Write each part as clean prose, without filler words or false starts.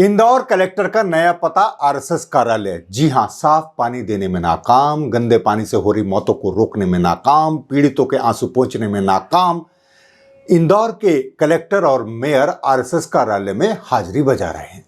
Indore collector का नया पता आरएसएस कार्यालय। जी हां, साफ पानी देने में नाकाम, गंदे पानी से हो रही मौतों को रोकने में नाकाम, पीड़ितों के आंसू पोंछने में नाकाम। इंदौर के कलेक्टर और मेयर आरएसएस कार्यालय में हाजिरी बजा रहे हैं।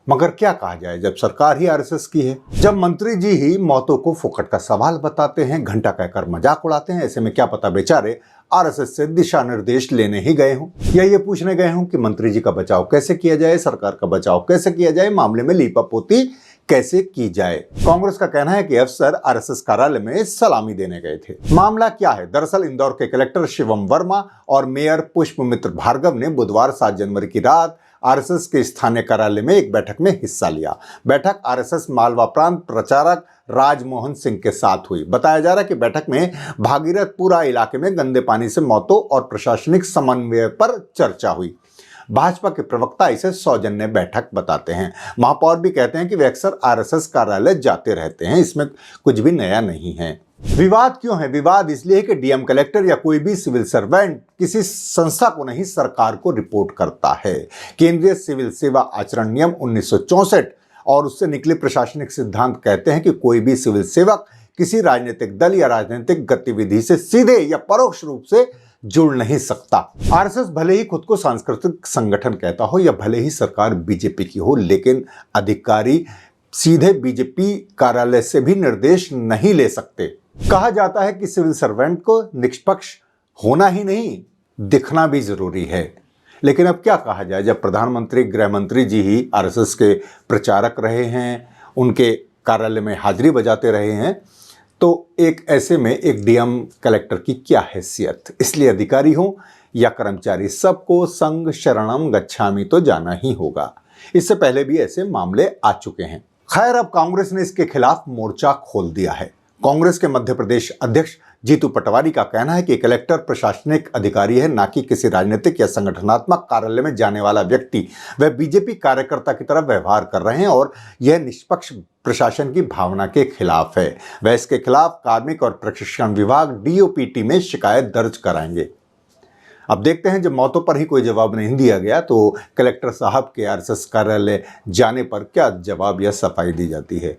मगर क्या कहा जाए जब सरकार ही आरएसएस की है, जब मंत्री जी ही मौतों को फोकट का सवाल बताते हैं, घंटा कहकर मजाक उड़ाते हैं। ऐसे में क्या पता बेचारे आरएसएस से दिशा निर्देश लेने ही गए हों या ये पूछने गए हों कि मंत्री जी का बचाव कैसे किया जाए, सरकार का बचाव कैसे किया जाए, मामले में लीपापोती कैसे की जाए। कांग्रेस का कहना है कि अफसर आरएसएस कार्यालय में सलामी देने गए थे। मामला क्या है? दरअसल इंदौर के कलेक्टर शिवम वर्मा और मेयर पुष्पमित्र भार्गव ने बुधवार 7 जनवरी की रात आरएसएस के स्थानीय कार्यालय में एक बैठक में हिस्सा लिया। बैठक आरएसएस मालवा प्रांत प्रचारक राजमोहन सिंह के साथ हुई। बताया जा रहा है कि बैठक में भागीरथपुरा इलाके में गंदे पानी से मौतों और प्रशासनिक समन्वय पर चर्चा हुई। भाजपा के प्रवक्ता इसे सौजन्य बैठक बताते हैं। महापौर भी कहते हैं कि वे अक्सर आरएसएस कार्यालय जाते रहते हैं, इसमें कुछ भी नया नहीं है। विवाद क्यों है? विवाद इसलिए है कि डीएम कलेक्टर या कोई भी सिविल सर्वेंट किसी संस्था को नहीं, सरकार को रिपोर्ट करता है। केंद्रीय सिविल सेवा आचरण नियम 1964 और उससे निकले प्रशासनिक सिद्धांत कहते हैं कि कोई भी सिविल सेवक किसी राजनीतिक दल या राजनीतिक गतिविधि से सीधे या परोक्ष रूप से जुड़ नहीं सकता। आरएसएस भले ही खुद को सांस्कृतिक संगठन कहता हो या भले ही सरकार बीजेपी की हो, लेकिन अधिकारी सीधे बीजेपी कार्यालय से भी निर्देश नहीं ले सकते। कहा जाता है कि सिविल सर्वेंट को निष्पक्ष होना ही नहीं, दिखना भी जरूरी है। लेकिन अब क्या कहा जाए जब प्रधानमंत्री, गृह मंत्री जी ही आरएसएस के प्रचारक रहे हैं, उनके कार्यालय में हाजिरी बजाते रहे हैं, तो एक ऐसे में एक डीएम कलेक्टर की क्या हैसियत। इसलिए अधिकारी हो या कर्मचारी, सबको संग शरणम गच्छामि तो जाना ही होगा। इससे पहले भी ऐसे मामले आ चुके हैं। खैर, अब कांग्रेस ने इसके खिलाफ मोर्चा खोल दिया है। कांग्रेस के मध्य प्रदेश अध्यक्ष जीतू पटवारी का कहना है कि कलेक्टर प्रशासनिक अधिकारी है, ना कि किसी राजनीतिक या संगठनात्मक कार्यालय में जाने वाला व्यक्ति। वह बीजेपी कार्यकर्ता की तरह व्यवहार कर रहे हैं और यह निष्पक्ष प्रशासन की भावना के खिलाफ है। वह इसके खिलाफ कार्मिक और प्रशिक्षण विभाग डीओपीटी में शिकायत दर्ज कराएंगे। अब देखते हैं, जब मौतों पर ही कोई जवाब नहीं दिया गया तो कलेक्टर साहब के आरएसएस कार्यालय जाने पर क्या जवाब या सफाई दी जाती है।